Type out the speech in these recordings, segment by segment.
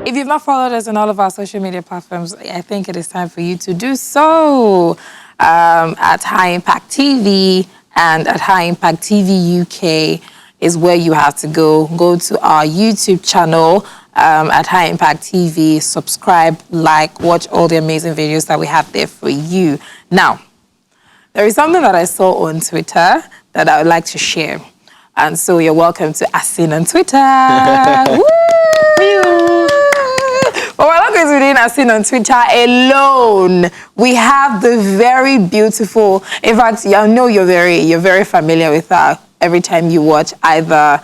If you've not followed us on all of our social media platforms, I think it is time for you to do so. At High Impact TV and at High Impact TV UK is where you have to go. Go to our YouTube channel at High Impact TV, subscribe, like, watch all the amazing videos that we have there for you. Now, there is something that I saw on Twitter that I would like to share. And so you're welcome to Asin on Twitter. Woo! But we're not going to be doing Asin on Twitter alone. We have the very beautiful, in fact, I know you're very familiar with her every time you watch either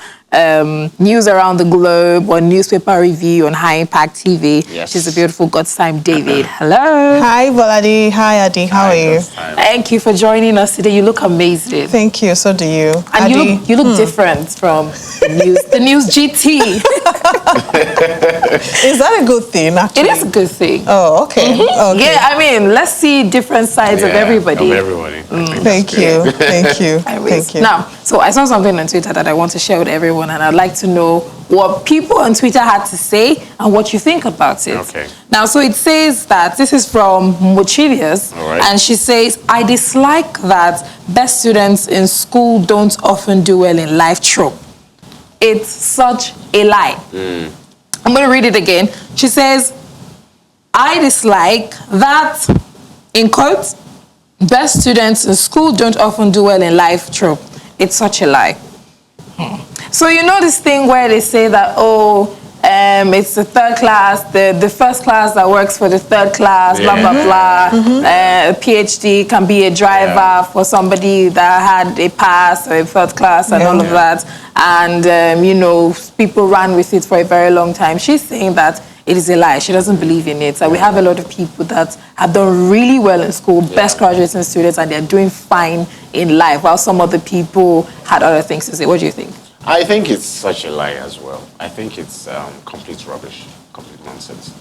news around the globe or newspaper review on High Impact TV. Yes. She's a beautiful Godtime David. Hello. Hi, Volade. Hi, Adi. How are you? Thank you for joining us today. You look amazing. Thank you. So do you. And Adi? you look different from the news GT. Is that a good thing, actually? It is a good thing. Oh, okay. Okay. Yeah, I mean, let's see different sides of everybody. Thank you. Thank you. Thank you. Now, so I saw something on Twitter that I want to share with everyone, and I'd like to know what people on Twitter had to say and what you think about it. Okay. Now, so it says that this is from Mochivius, All right. and she says, I dislike that best students in school don't often do well in life trope. It's such a lie. I'm going to read it again. She says, I dislike that, in quotes, best students in school don't often do well in life trope. It's such a lie. So you know this thing where they say that, it's the third class, the first class that works for the third class, blah, blah, blah. A PhD can be a driver for somebody that had a pass or a third class and all of that. And, people ran with it for a very long time. She's saying that it is a lie. She doesn't believe in it. So we have a lot of people that have done really well in school, best graduating students, and they're doing fine in life, while some other people had other things to say. What do you think? I think it's such a lie as well. I think it's complete rubbish, complete nonsense.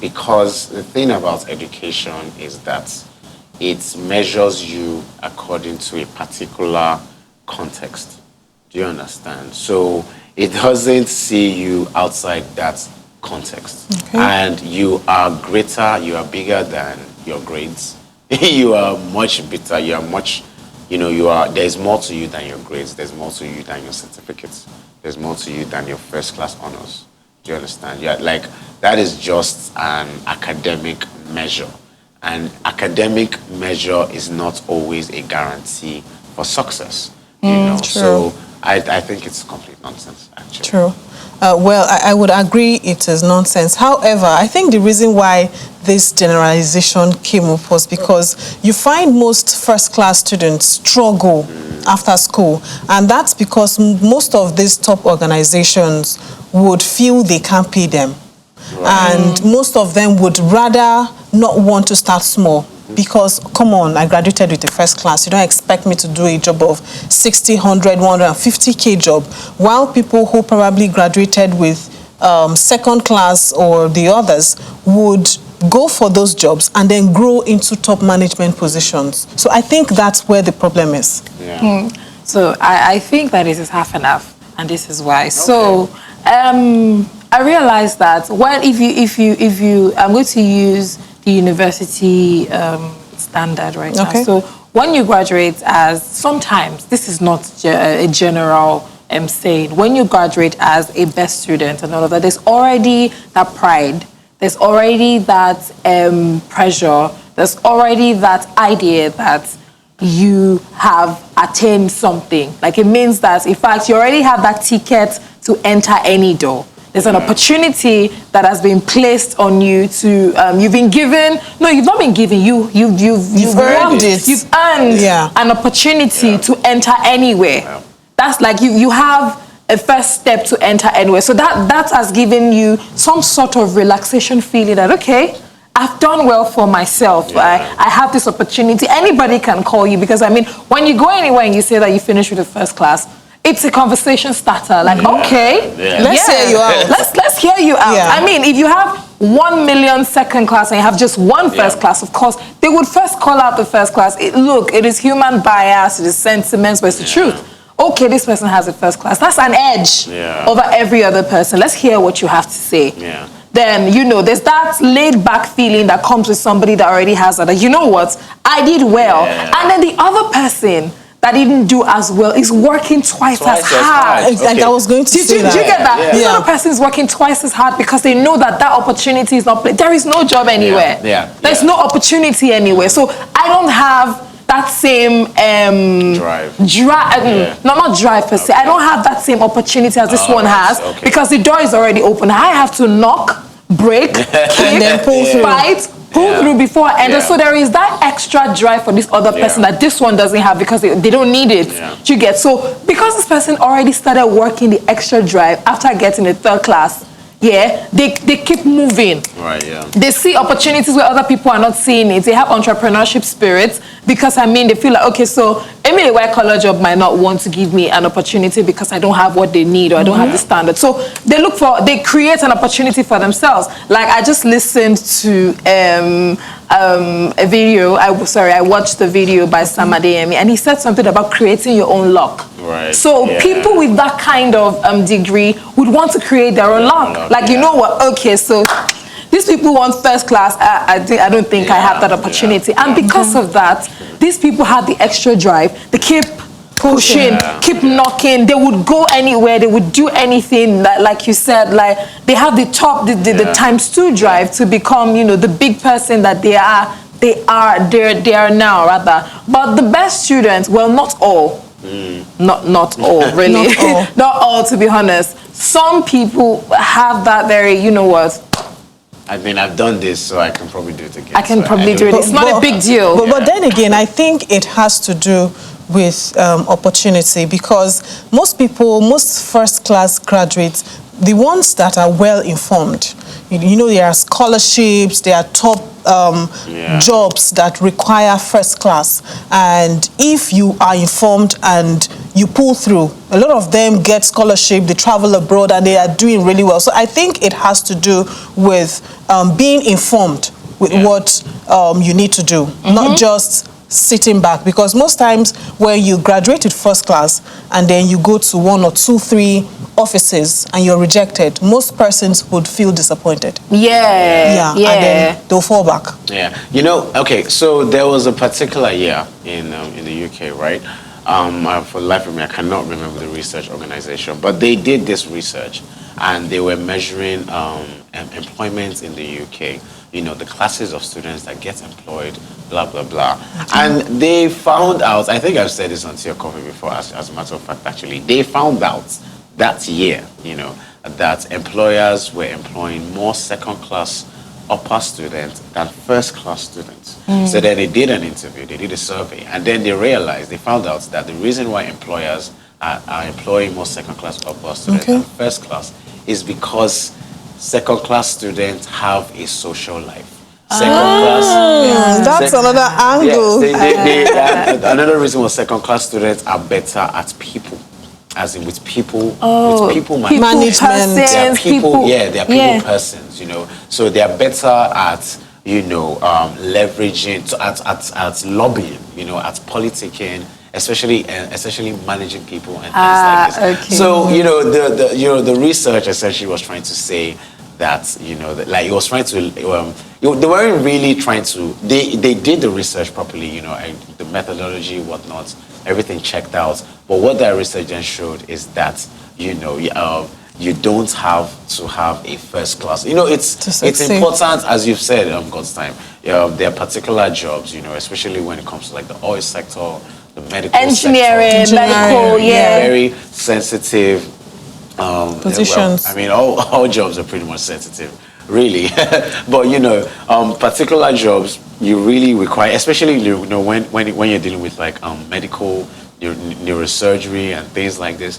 Because the thing about education is that it measures you according to a particular context. Do you understand? So it doesn't see you outside that context. Okay. And you are greater, you are bigger than your grades. You are much better, you are much... there's more to you than your grades. There's more to you than your certificates. There's more to you than your first class honors. Do you understand? That is just an academic measure. And academic measure is not always a guarantee for success. True. So I think it's complete nonsense, actually. True. Well, I would agree it is nonsense. However, I think the reason why this generalization came up was because you find most first-class students struggle after school. And that's because most of these top organizations would feel they can't pay them. Right. And most of them would rather not want to start small. Because, come on, I graduated with a first class. You don't expect me to do a job of 60, 100, 150K job. While people who probably graduated with second class or the others would go for those jobs and then grow into top management positions. So I think that's where the problem is. Yeah. So I think that it is half and half, and this is why. Okay. So I realized that if you, I'm going to use the university standard right now. Okay. So when you graduate as, sometimes, this is not a general saying, when you graduate as a best student and all of that, there's already that pride, there's already that pressure, there's already that idea that you have attained something. Like it means that, in fact, you already have that ticket to enter any door. There's an opportunity that has been placed on you to, you've been given, no, you've not been given, you've earned it. You've earned an opportunity to enter anywhere. Yeah. That's like you have a first step to enter anywhere. So that has given you some sort of relaxation feeling that, okay, I've done well for myself. Yeah. I have this opportunity. Anybody can call you because, I mean, when you go anywhere and you say that you finish with a first class, it's a conversation starter. Like, okay, let's hear you out. Let's hear you out. Yeah. I mean, if you have 1 million second class and you have just one first class, of course, they would first call out the first class. Look, it is human bias, it is sentiments, but it's the truth. Okay, this person has a first class. That's an edge over every other person. Let's hear what you have to say. Yeah. then, you know, there's that laid back feeling that comes with somebody that already has that, you know what, I did well. Yeah. And then the other person that didn't do as well is working twice as hard. Like I was going to say Do that. you get that? Yeah. This other person is working twice as hard because they know that that opportunity is not, there is no job anywhere. There's no opportunity anywhere. So I don't have that same drive. Not drive per se. I don't have that same opportunity as this one has because the door is already open. I have to knock, break, kick, and then pull through. fight, pull through before I enter. So there is that extra drive for this other person that this one doesn't have because they don't need it. You get, so because this person already started working the extra drive after getting a third class, they keep moving. Right, They see opportunities where other people are not seeing it. They have entrepreneurship spirit because, I mean, they feel like, okay, so maybe a white-collar job might not want to give me an opportunity because I don't have what they need or I don't have the standard. So they create an opportunity for themselves. Like, I just listened to a video. I watched the video by Sam Adeyemi, and he said something about creating your own luck. Right. So people with that kind of degree would want to create their own luck. Like, you know what? Okay, so these people want first class. I don't think I have that opportunity. And because of that, these people have the extra drive. They keep pushing, keep knocking. They would go anywhere. They would do anything. Like you said, like they have the ×2 drive to become, you know, the big person that they are. They are now, rather. But the best students, well, not all. Not all, really. Not all. Not all, to be honest. Some people have that very, you know what? I mean, I've done this, so I can probably do it again. I can probably do it. It's not a big deal. But then again, I think it has to do with opportunity because most first-class graduates, the ones that are well-informed, you know, there are scholarships, there are top jobs that require first class. And if you are informed and you pull through, a lot of them get scholarship, they travel abroad, and they are doing really well. So I think it has to do with being informed with what you need to do, not just sitting back, because most times when you graduate with first class and then you go to 1 or 2, 3 offices and you're rejected, most persons would feel disappointed. And then they'll fall back. You know, okay, so there was a particular year in the UK, right? For the life of me, I cannot remember the research organization, but they did this research and they were measuring employment in the UK. You know, the classes of students that get employed, blah, blah, blah. And they found out, I think I've said this on Tea or Coffee before, as a matter of fact, actually, they found out that year, you know, that employers were employing more second-class upper students than first-class students. So then they did an interview, they did a survey, and then they found out that the reason why employers are employing more second-class upper students than first-class is because second-class students have a social life. That's another angle. Yes, another reason why second-class students are better at people, as in with people management. They're people persons, you know. So they are better at, you know, leveraging, at lobbying, you know, at politicking, especially managing people and things like this. So, you know, the research essentially was trying to say that, you know, like it was trying to, they weren't really trying to, they did the research properly, you know, and the methodology, whatnot, everything checked out. But what that research then showed is that, you know, you don't have to have a first class. You know, it's important, as you've said, God's time. There are particular jobs, you know, especially when it comes to like the oil sector, the medical engineering, sector. medical, very sensitive positions. Well, I mean, all jobs are pretty much sensitive, really. But you know, particular jobs you really require, especially, you know, when you're dealing with like medical, neurosurgery and things like this.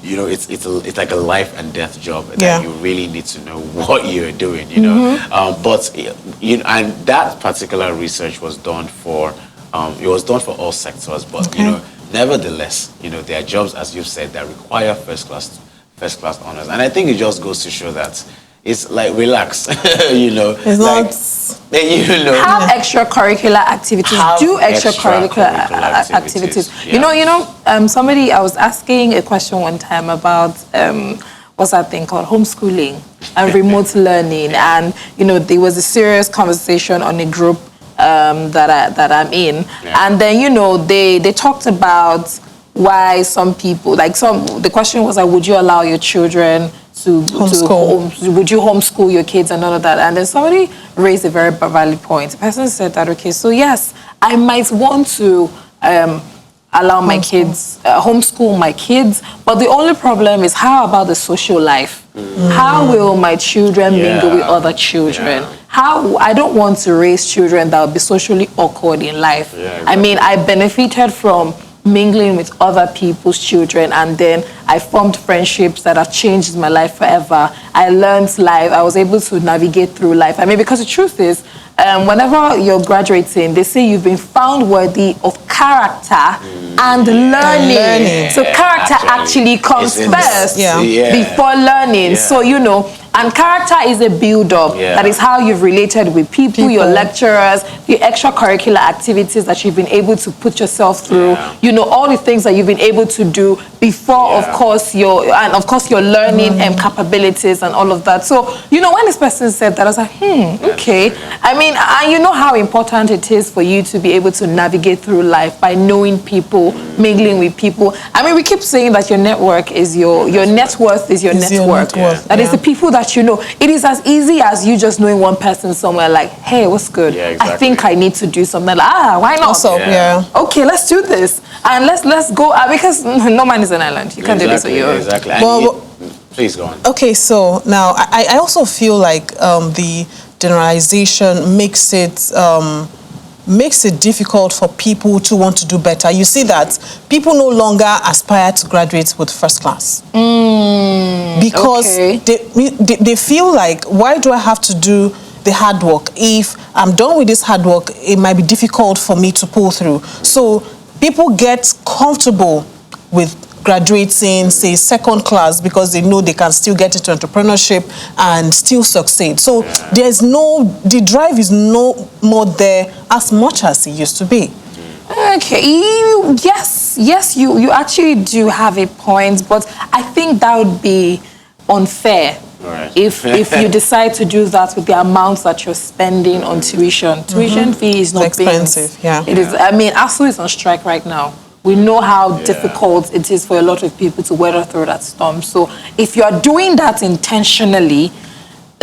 You know, it's like a life and death job that you really need to know what you're doing. You know, but you know, and that particular research was done for it was done for all sectors. But you know, nevertheless, you know, there are jobs, as you've said, that require first class honors, and I think it just goes to show that it's like relax. You know, it's like, not. You know, have extracurricular activities. Do extracurricular activities. You know. Somebody, I was asking a question one time about what's that thing called, homeschooling and remote learning, and there was a serious conversation on a group that I'm in, and then they talked about why some people the question was like, would you allow your children to homeschool? Would you homeschool your kids and all of that? And then somebody raised a very valid point. The person said that, okay, so yes, I might want to allow my kids, homeschool my kids, but the only problem is, how about the social life? How will my children mingle with other children? I don't want to raise children that will be socially awkward in life. I mean, I benefited from mingling with other people's children, and then I formed friendships that have changed my life forever. I learned life. I was able to navigate through life. I mean, because the truth is, whenever you're graduating, they say you've been found worthy of character and learning. So character actually comes first before learning. So, and character is a build-up. That is how you've related with people, your lecturers, the extracurricular activities that you've been able to put yourself through. All the things that you've been able to do before, of course, your learning and capabilities and all of that. So, when this person said that, I was like, okay. I mean, you know how important it is for you to be able to navigate through life by knowing people, mingling with people. I mean, we keep saying that your network is your net worth is your network. That is the people that you know. It is as easy as you just knowing one person somewhere, like, hey, what's good? I think I need to do something. Like, why not? Also, okay, let's do this. And let's go, because no man is an island. You can't do this on your own. Exactly. Please go on. Okay, so now I also feel like the generalization makes it difficult for people to want to do better. You see that people no longer aspire to graduate with first class because they feel like, why do I have to do the hard work? If I'm done with this hard work, it might be difficult for me to pull through. So people get comfortable with graduating, say, second class, because they know they can still get into entrepreneurship and still succeed. So the drive is no more there as much as it used to be. Okay, yes, you actually do have a point, but I think that would be unfair. If you decide to do that with the amounts that you're spending on tuition. Tuition fee is not expensive. It is. I mean, ASU is on strike right now. We know how difficult it is for a lot of people to weather through that storm. So if you're doing that intentionally,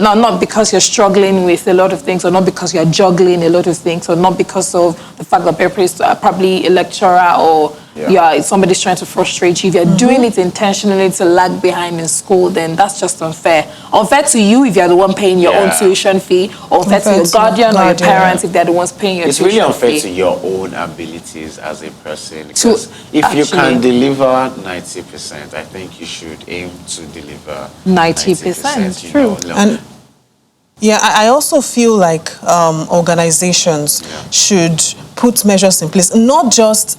not because you're struggling with a lot of things, or not because you're juggling a lot of things, or not because of the fact that Pepper is probably a lecturer, or somebody's trying to frustrate you. If you're doing it intentionally to lag behind in school, then that's just unfair. Unfair to you if you're the one paying your own tuition fee, or unfair to your guardian or your parents if they're the ones paying your tuition fee. It's really unfair to your own abilities as a person. Because if you can deliver 90%, I think you should aim to deliver 90%. True. And I also feel like organizations should put measures in place, not just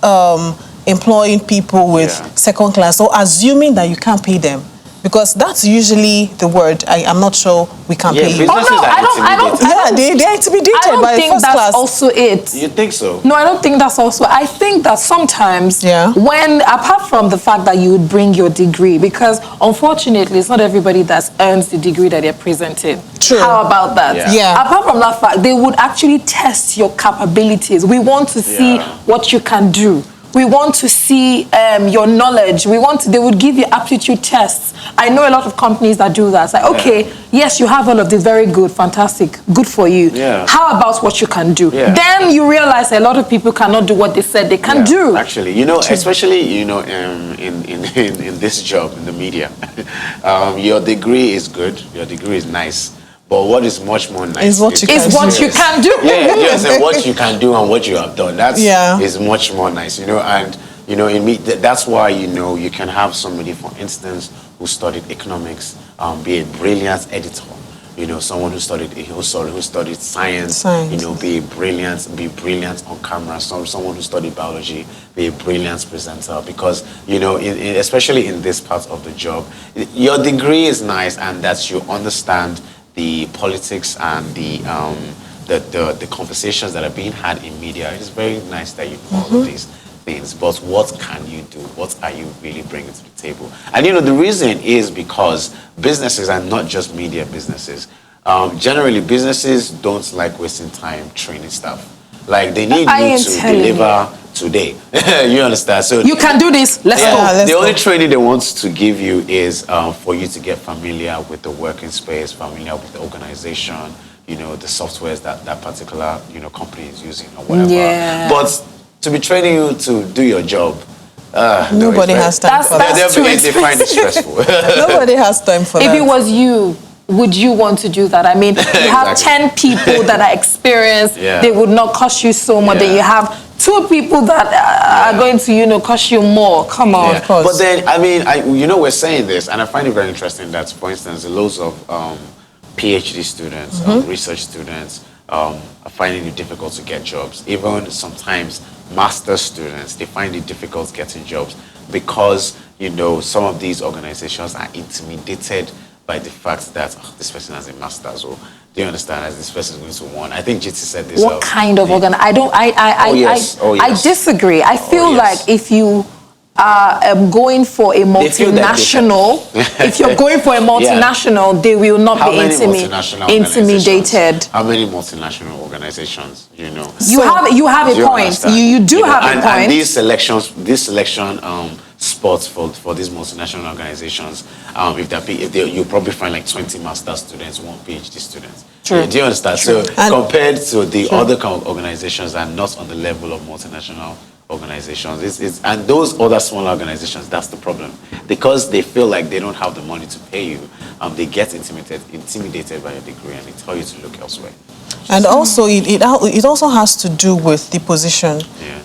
employing people with second class or assuming that you can't pay them. Because that's usually the word. I'm not sure we can pay you. Oh, no, I don't. They're intimidated by first class. I don't think that's also it. You think so? No, I don't think that's also. I think that sometimes when, apart from the fact that you would bring your degree, because unfortunately, it's not everybody that earns the degree that they're presenting. True. How about that? Apart from that fact, they would actually test your capabilities. We want to see what you can do. We want to see your knowledge. They would give you aptitude tests. I know a lot of companies that do that. It's like, okay, yes, you have all of this, very good, fantastic, good for you. How about what you can do? Then you realize a lot of people cannot do what they said they can do. Actually, especially, in this job, in the media, your degree is good, your degree is nice. But what is much more nice is what you can do. And what you can do and what you have done. That is much more nice, And in me, that's why you can have somebody, for instance, who studied economics, be a brilliant editor. Someone who studied science. Be brilliant on camera. Someone who studied biology, be a brilliant presenter. Because especially in this part of the job, your degree is nice, and that you understand the politics and the conversations that are being had in media. It's very nice that you know all of these things, but what can you do? What are you really bringing to the table? And the reason is because businesses are not just media businesses. Generally, businesses don't like wasting time training staff. Like, they need you to deliver today. You understand? So you can do this. Let's go. The only training they want to give you is for you to get familiar with the working space, familiar with the organization, the softwares that particular company is using or whatever. Yeah. But to be training you to do your job, nobody has time for that. They find it stressful. Nobody has time for that. If it was you, would you want to do that? I mean, you have 10 people that are experienced. They would not cost you so much. Then you have 2 people that are going to, cost you more. Come on. Of course. But then, I mean, we're saying this, and I find it very interesting that, for instance, loads of PhD students, research students, are finding it difficult to get jobs. Even sometimes master's students, they find it difficult getting jobs because, some of these organizations are intimidated by the fact that this person has a master's, or do you understand, as this person is going to want. I think GT said this. What kind of I disagree. I feel like if you are going for a multinational, if you're going for a multinational, they will not be intimidated. How many multinational organizations, You have a point. You do have a point. And these selection spots for these multinational organizations, if you probably find like 20 master students, 1 PhD students. True. Do you understand? True. So compared to the other kind of organizations that are not on the level of multinational organizations, and those other smaller organizations, that's the problem. Because they feel like they don't have the money to pay you, they get intimidated by your degree, and they tell you to look elsewhere. And also, it also has to do with the position.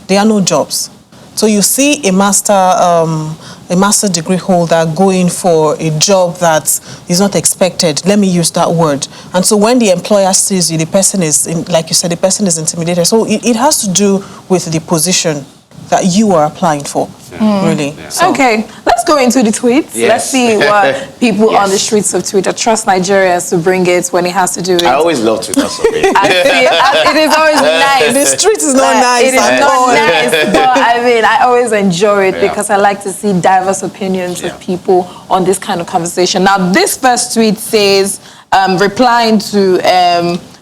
There are no jobs. So you see a master degree holder going for a job that is not expected. Let me use that word. And so when the employer sees you, the person is, like you said, the person is intimidated. So it has to do with the position that you are applying for, really. Yeah. So. Okay, let's go into the tweets. Yes. Let's see what people on the streets of Twitter trust Nigerians to bring it when it has to do with. I always love Twitter survey. It is always nice. The street is not nice. It is not nice, but I mean, I always enjoy it because I like to see diverse opinions of people on this kind of conversation. Now, this first tweet says, replying to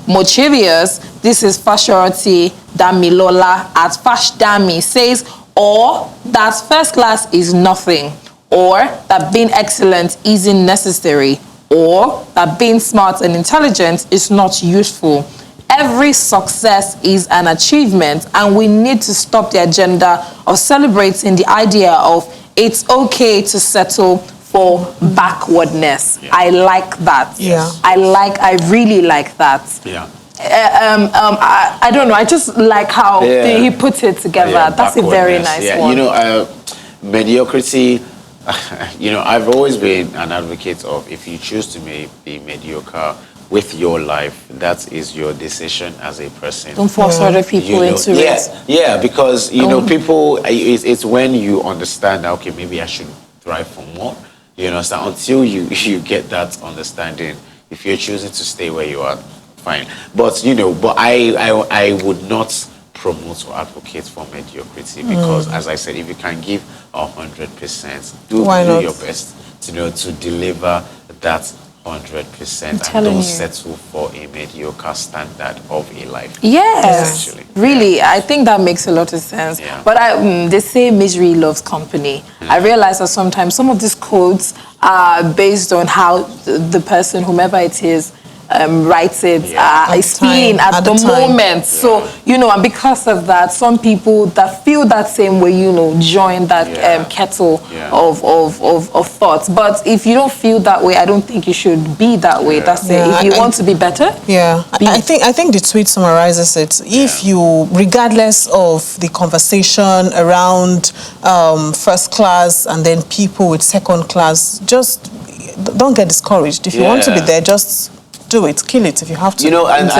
Mochivius, this is Fashorati Damilola at Fashdami, says, or that first class is nothing, or that being excellent isn't necessary, or that being smart and intelligent is not useful. Every success is an achievement, and we need to stop the agenda of celebrating the idea of it's okay to settle for backwardness. I like that. I really like that. I don't know. I just like how he put it together. That's a very nice one. Mediocrity. I've always been an advocate of, if you choose to be mediocre with your life, that is your decision as a person. Don't force other people into it. Yeah, because people. It's when you understand that, okay, maybe I should thrive for more. You understand? Until you get that understanding, if you're choosing to stay where you are, fine. But I would not promote or advocate for mediocrity because, as I said, if you can give 100%, do your best to deliver that 100% and don't settle for a mediocre standard of a life. Yes, really, I think that makes a lot of sense. But they say misery loves company. I realize that sometimes some of these quotes are based on how the person, whomever it is, writes it, is feeling at the moment. So, and because of that, some people that feel that same way, join that kettle of thoughts. But if you don't feel that way, I don't think you should be that way. That's it. If you want to be better, I think the tweet summarizes it. If you, regardless of the conversation around first class and then people with second class, just don't get discouraged. If you want to be there, just do it, kill it if you have to. And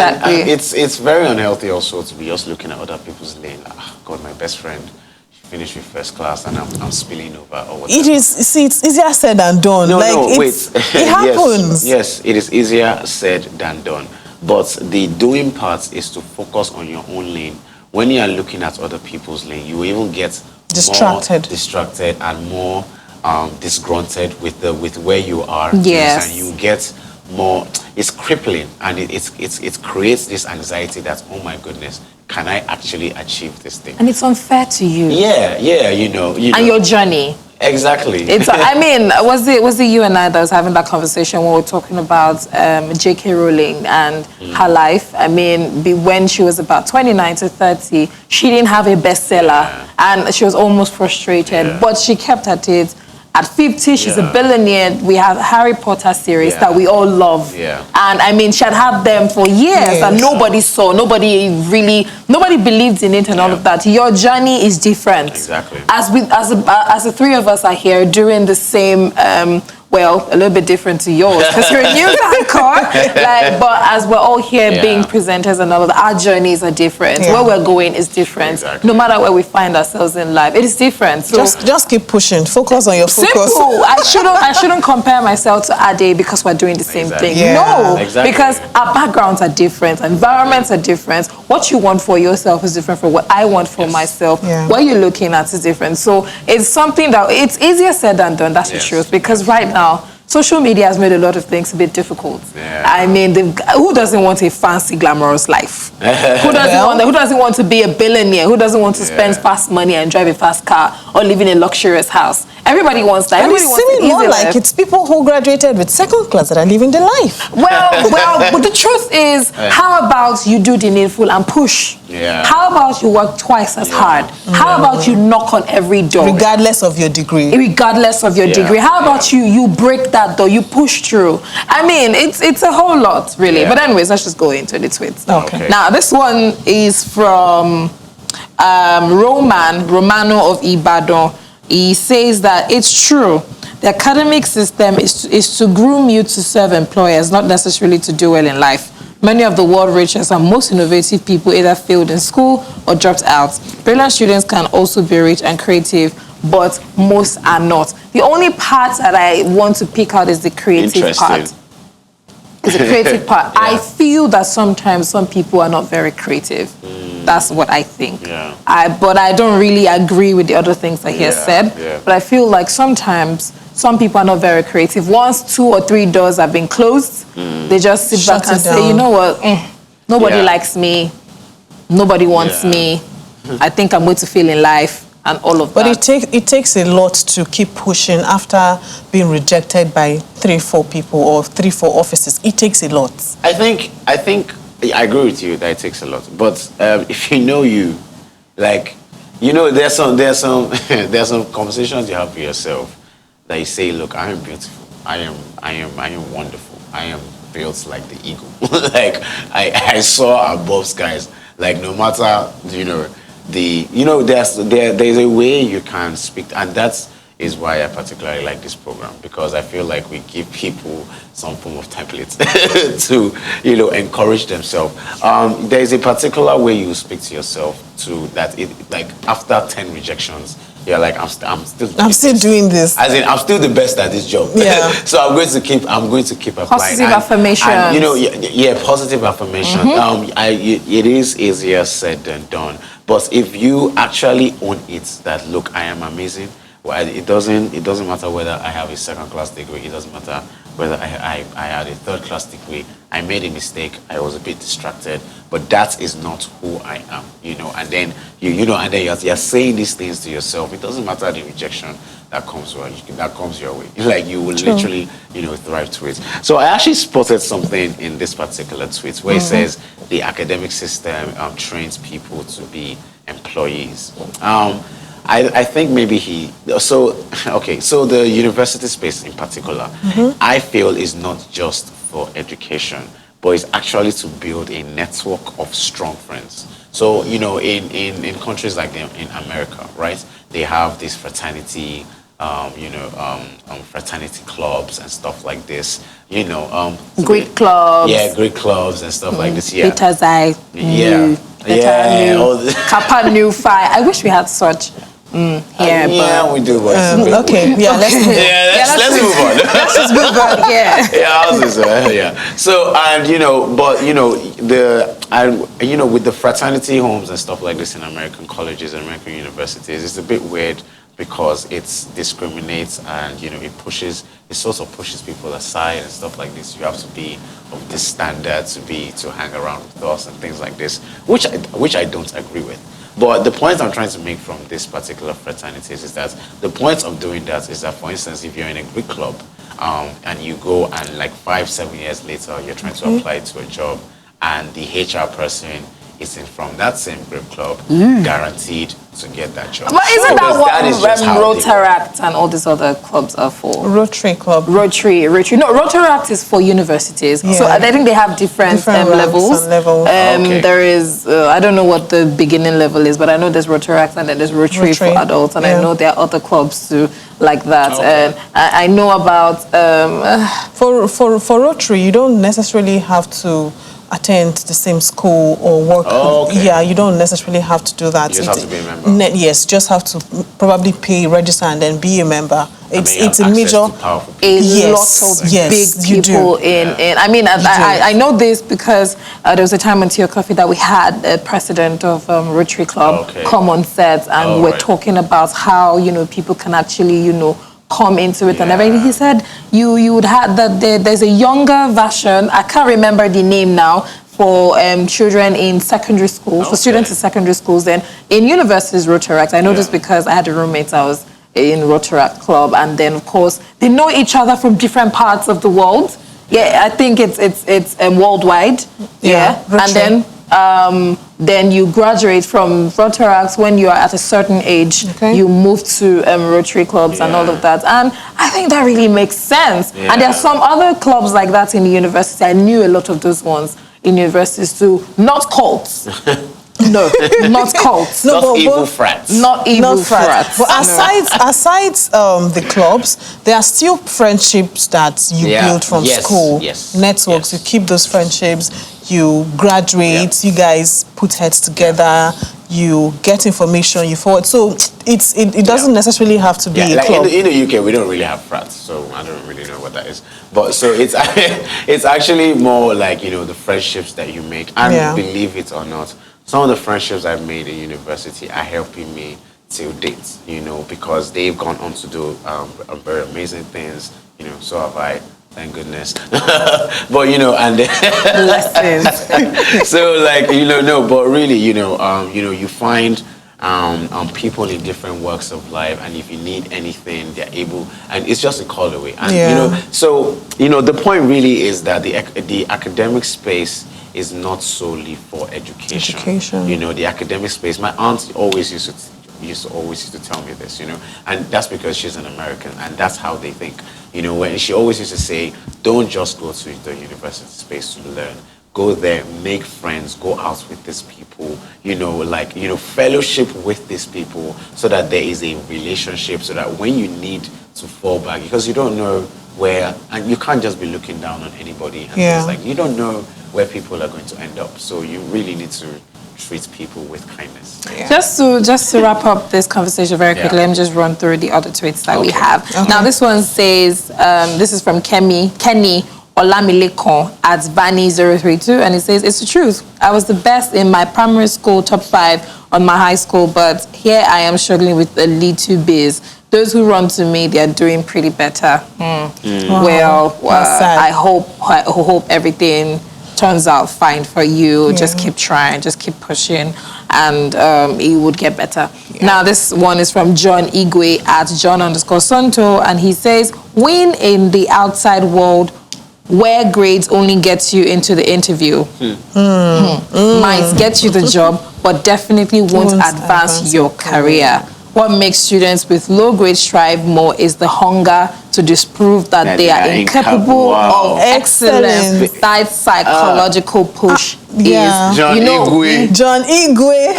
it's very unhealthy also to be just looking at other people's lane. God, my best friend finished with first class and I'm spilling over or whatever. It's easier said than done. It happens. Yes, it is easier said than done. But the doing part is to focus on your own lane. When you are looking at other people's lane, you even get distracted, and more disgruntled with where you are. Yes. And you get more. It's crippling, and it creates this anxiety that, oh my goodness, can I actually achieve this thing? And it's unfair to you. Yeah, you know. And your journey. Exactly. It's. I mean, was it you and I that was having that conversation when we were talking about J.K. Rowling and her life? I mean, when she was about 29 to 30, she didn't have a bestseller, and she was almost frustrated, but she kept at it. At 50, she's a billionaire. We have Harry Potter series that we all love. Yeah. And I mean, she had had them for years and nobody saw, nobody believed in it and all of that. Your journey is different. Exactly. As the three of us are here doing the same, well, a little bit different to yours because you're a news anchor. But as we're all here being presenters and all of that, our journeys are different. Where we're going is different. Exactly. No matter where we find ourselves in life, it is different. So just keep pushing. Focus on your focus. simple. I shouldn't compare myself to Ade because we're doing the same thing. Yeah. No, Exactly. because our backgrounds are different, environments are different. What you want for yourself is different from what I want for myself. Yeah. What you're looking at is different. So it's something that it's easier said than done. That's the truth. Because right now, social media has made a lot of things a bit difficult. Yeah. I mean, who doesn't want a fancy, glamorous life? Who doesn't want to be a billionaire? Who doesn't want to spend fast money and drive a fast car or live in a luxurious house? Everybody wants that. And Everybody it's wants seeming an easy more like life. it's people who graduated with second class that are living the life. Well, but the truth is, how about you do the needful and push? Yeah. How about you work twice as hard? How about you knock on every door? Regardless of your degree. Regardless of your degree. How about you break that door, you push through? I mean, it's a whole lot, really. Yeah. But anyways, let's just go into the tweets. Okay. Now, this one is from Romano of Ibadan. He says that it's true. The academic system is to groom you to serve employers, not necessarily to do well in life. Many of the world's richest and most innovative people either failed in school or dropped out. Brilliant students can also be rich and creative, but most are not. The only part that I want to pick out is the creative part. Is the creative part. I feel that sometimes some people are not very creative. That's what I think. Yeah. But I don't really agree with the other things that he has said. Yeah. But I feel like sometimes some people are not very creative. Once 2 or 3 doors have been closed, they just sit Shut back and it say, down. you know what, nobody likes me, nobody wants me, I think I'm going to fail in life, and all of But that. it takes a lot to keep pushing after being rejected by 3-4 people or 3-4 offices. It takes a lot. I think I agree with you that it takes a lot. But if you know there's some there's some conversations you have with yourself that you say, look, I am beautiful. I am wonderful. I am built like the eagle. Like I saw above skies. Like no matter there's a way you can speak, and that is why I particularly like this program, because I feel like we give people some form of template to encourage themselves. There is a particular way you speak to yourself to that. Like after 10 rejections, you're like, I'm still doing this. As in, I'm still the best at this job. Yeah. So I'm going to keep applying. Positive affirmations. And, positive affirmation. It is easier said than done. But if you actually own it, that look, I am amazing. Well, it doesn't matter whether I have a 2nd-class degree. It doesn't matter whether I had a 3rd-class degree. I made a mistake. I was a bit distracted, but that is not who I am. And then and then you're saying these things to yourself. It doesn't matter the rejection that comes your way. Like you will literally thrive to it. So I actually spotted something in this particular tweet where it says the academic system trains people to be employees. I think maybe so the university space in particular, I feel is not just for education, but it's actually to build a network of strong friends. So, in countries like in America, right, they have this fraternity, fraternity clubs and stuff like this, Greek clubs. Yeah, Greek clubs and stuff like this, yeah. Peter's Eye. Yeah. Kappa Nu Phi. I wish we had such. Yeah, we do. Okay, yeah, let's move on. Let's move on. Let's just move on. Yeah. Yeah. So, and with the fraternity homes and stuff like this in American colleges and American universities, it's a bit weird because it discriminates and it sort of pushes people aside and stuff like this. You have to be of this standard to hang around with us and things like this, which I don't agree with. But the point I'm trying to make from this particular fraternities is that the point of doing that is that, for instance, if you're in a Greek club and you go and like 5-7 years later you're trying to apply to a job and the HR person isn't from that same Greek club, guaranteed to get that job. But isn't that what Rotaract Rotaract and all these other clubs are for? Rotary Club. Rotary. No, Rotaract is for universities. Yeah. So I think they have different levels. Okay. There is, I don't know what the beginning level is, but I know there's Rotaract and then there's Rotary for adults. And I know there are other clubs too like that. Okay. And I know about... For Rotary, you don't necessarily have to attend the same school or work. Yeah, you don't necessarily have to do that. You just have to be a member. Yes, just have to probably pay, register, and then be a member. It's a major... lot of big people in... I mean, I know this because there was a time on Tea or Coffee that we had a president of Rotary Club come on set and we're talking about how, people can actually, come into it and everything. He said you would have that there's a younger version, I can't remember the name now, for children in secondary schools, for students in secondary schools. Then in universities, Rotaract. I know this because I had a roommate, I was in Rotaract Club, and then of course they know each other from different parts of the world. Yeah, I think it's worldwide. Yeah. And then you graduate from Rotaract when you are at a certain age. You move to Rotary clubs and all of that. And I think that really makes sense. And there are some other clubs like that in the university. I knew a lot of those ones in universities too. Not cults. No, not cults. Not evil frats. Not evil frats. But aside the clubs, there are still friendships that you build from school. Networks, you keep those friendships. You graduate, you guys put heads together, you get information, you forward. So it doesn't necessarily have to be a club. In the UK, we don't really have frats, so I don't really know what that is. But so it's actually more like, the friendships that you make. And believe it or not, some of the friendships I've made in university are helping me till date, because they've gone on to do very amazing things, so have I. Thank goodness. But, and so but really, you find people in different walks of life, and if you need anything, they're able, and it's just a call away. And, the point really is that the academic space is not solely for education. The academic space, my aunt always used to tell me this, and that's because she's an American, and that's how they think. When she always used to say, don't just go to the university space to learn. Go there, make friends, go out with these people, fellowship with these people so that there is a relationship, so that when you need to fall back, because you don't know where, and you can't just be looking down on anybody. And things like, you don't know where people are going to end up. So you really need to treat people with kindness. Just to wrap up this conversation very quickly, let me just run through the other tweets that we have. Now this one says, this is from Kenny Olamilekon at Bani032, and it says, it's the truth. I was the best in my primary school, top 5 on my high school, but here I am struggling with a little biz. Those who run to me, they are doing pretty better. Well, I hope everything turns out fine for you. Just keep trying, just keep pushing, and it would get better. Now this one is from John Igwe at John_Sonto, and he says, win in the outside world where grades only gets you into the interview. Might get you the job, but definitely won't advance your career. What makes students with low grades strive more is the hunger to disprove that they are incapable of excellence. Besides psychological push is John Igwe. John Igwe.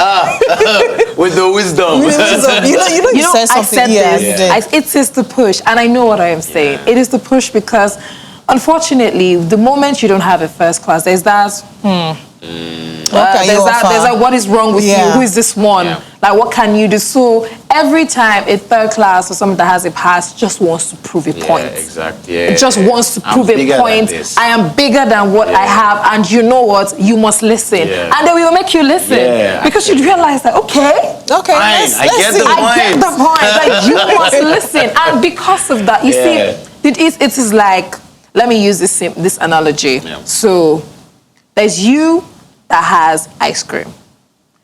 With the wisdom. You said something. I said this. It is the push, and I know what I am saying. It is the push because, unfortunately, the moment you don't have a first class, there's that. There's that. What is wrong with you? Who is this one? Like, what can you do? So every time a third class or someone that has a past just wants to prove a point. Exactly. It just wants to prove a point. I am bigger than what I have, and you know what? You must listen. And they will make you listen. Because you realize that, okay, fine, I get the point. Like, you must listen. And because of that, you see, it is like, let me use this analogy. So there's you that has ice cream.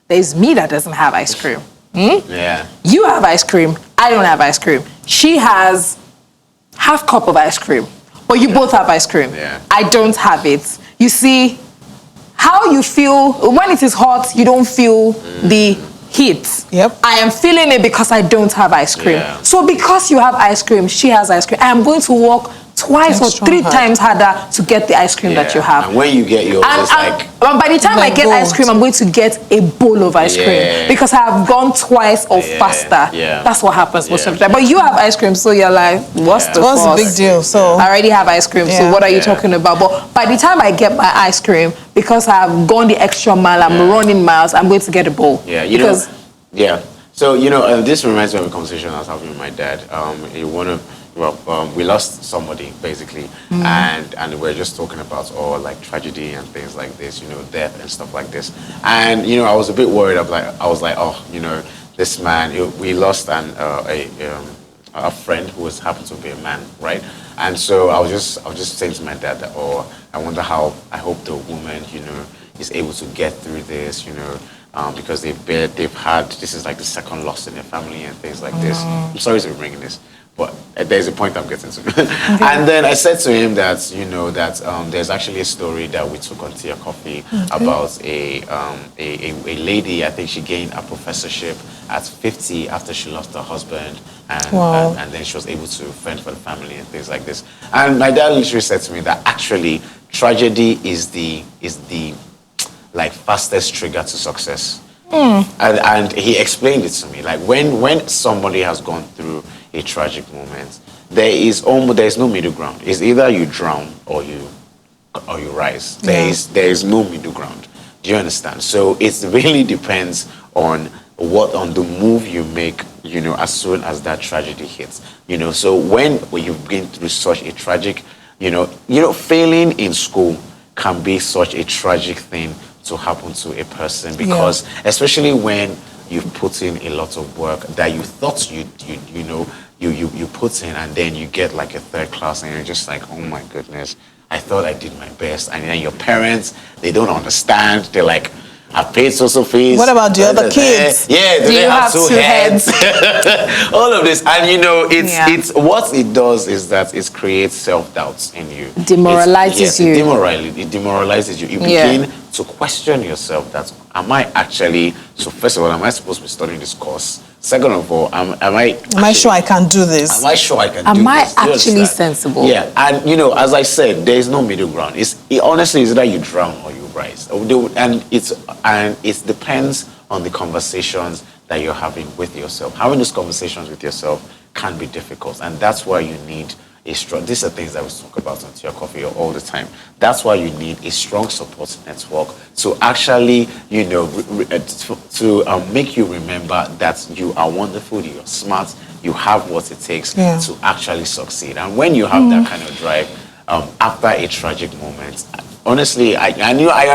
There's me that doesn't have ice cream. You have ice cream. I don't have ice cream. She has half cup of ice cream, but you both have ice cream. I don't have it. You see, how you feel when it is hot, you don't feel the heat. I am feeling it because I don't have ice cream. So because you have ice cream, she has ice cream. I am going to work twice or 3 times harder to get the ice cream that you have. And when you get yours, it's like... by the time I get ice cream, I'm going to get a bowl of ice cream because I have gone twice or faster. That's what happens most of the time. But you have ice cream, so you're like, what's the big deal? So I already have ice cream, so what are you talking about? But by the time I get my ice cream, because I've gone the extra mile, I'm running miles, I'm going to get a bowl. So, this reminds me of a conversation I was having with my dad. We lost somebody basically, and we're just talking about like tragedy and things like this, death and stuff like this. And I was a bit worried. I was like, this man. We lost a friend who happened to be a man, right? And so I was just saying to my dad that, I wonder how. I hope the woman, is able to get through this, because they've had, this is like the second loss in their family and things like this. I'm sorry to bring this. But there's a point I'm getting to. And then I said to him that, there's actually a story that we took on Tea or Coffee about a lady. I think she gained a professorship at 50 after she lost her husband. And then she was able to fend for the family and things like this. And my dad literally said to me that actually tragedy is the like fastest trigger to success. And he explained it to me. Like when somebody has gone through a tragic moment, there is no middle ground. It's either you drown or you rise. There is no middle ground. Do you understand? So it really depends on the move you make, as soon as that tragedy hits. So when you've been through such a tragic, failing in school can be such a tragic thing to happen to a person, because especially when you've put in a lot of work that you thought you put in, and then you get like a third class and you're just like, oh my goodness, I thought I did my best. And then your parents, they don't understand. They're like, I paid social fees. What about the other kids? Do they have two heads? All of this. And it's what it does is that it creates self-doubts in you. Demoralizes you. It demoralizes you. You begin to question yourself that, am I actually, so first of all, am I supposed to be studying this course? Second of all, am I sure I can do this? Am I sure I can do this? Am I actually sensible? Yeah, and as I said, there is no middle ground. Honestly, it's either you drown or you rise. And it depends on the conversations that you're having with yourself. Having those conversations with yourself can be difficult, and that's why you need a strong. These are things that we talk about on Tea or Coffee all the time. That's why you need a strong support network to actually, to make you remember that you are wonderful, you're smart, you have what it takes to actually succeed. And when you have that kind of drive, after a tragic moment, honestly, I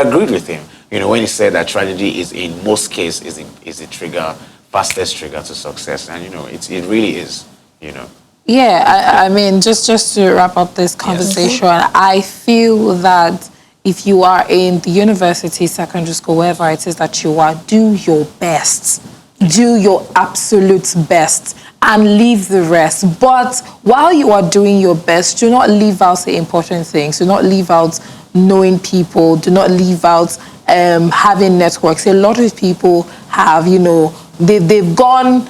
agreed with him. When he said that tragedy is in most cases is a trigger, fastest trigger to success, and it really is. Yeah, I mean, just to wrap up this conversation, I feel that if you are in the university, secondary school, wherever it is that you are, do your best. Do your absolute best and leave the rest. But while you are doing your best, do not leave out the important things. Do not leave out knowing people. Do not leave out having networks. A lot of people have, they've gone,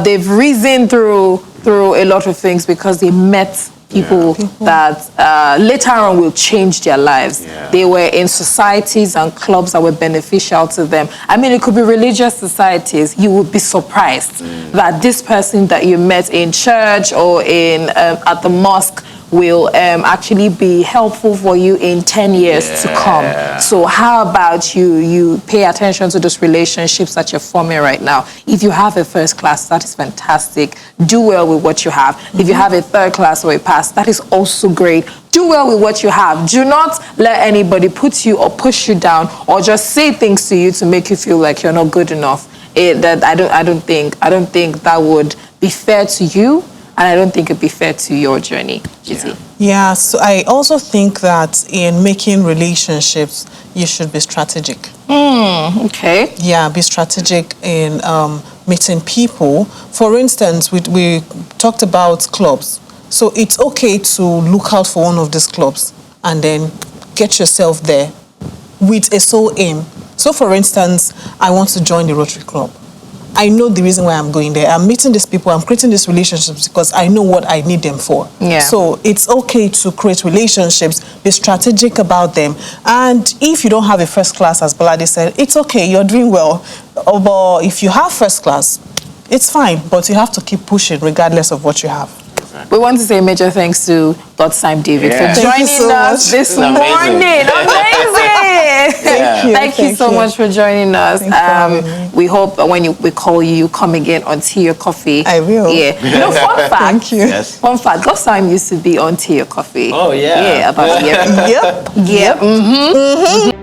they've risen through a lot of things because they met people that later on will change their lives. They were in societies and clubs that were beneficial to them. I mean, it could be religious societies. You would be surprised that this person that you met in church or in at the mosque will actually be helpful for you in 10 years to come. So how about you pay attention to those relationships that you're forming right now? If you have a first class, that is fantastic. Do well with what you have. If you have a third class or a pass, that is also great. Do well with what you have. Do not let anybody put you or push you down or just say things to you to make you feel like you're not good enough. I don't think that would be fair to you, and I don't think it'd be fair to your journey, Jizzy. Yeah, so I also think that in making relationships, you should be strategic. Okay. Yeah, be strategic in meeting people. For instance, we talked about clubs. So it's okay to look out for one of these clubs and then get yourself there with a sole aim. So for instance, I want to join the Rotary Club. I know the reason why I'm going there. I'm meeting these people, I'm creating these relationships because I know what I need them for. Yeah. So it's okay to create relationships, be strategic about them. And if you don't have a first class, as Balade said, it's okay, you're doing well. But if you have first class, it's fine, but you have to keep pushing regardless of what you have. We want to say major thanks to Godtime David for Thank you joining so us much. this Amazing. morning. Amazing. Thank you so much for joining us. Thanks for having me. We hope when we call you, you come again on Tea or Coffee. I will. Yeah. You know, fun fact. Thank you. Yes. Fun fact. Godtime used to be on Tea or Coffee. Oh, yeah. Yeah, about a year. Yep. Yeah.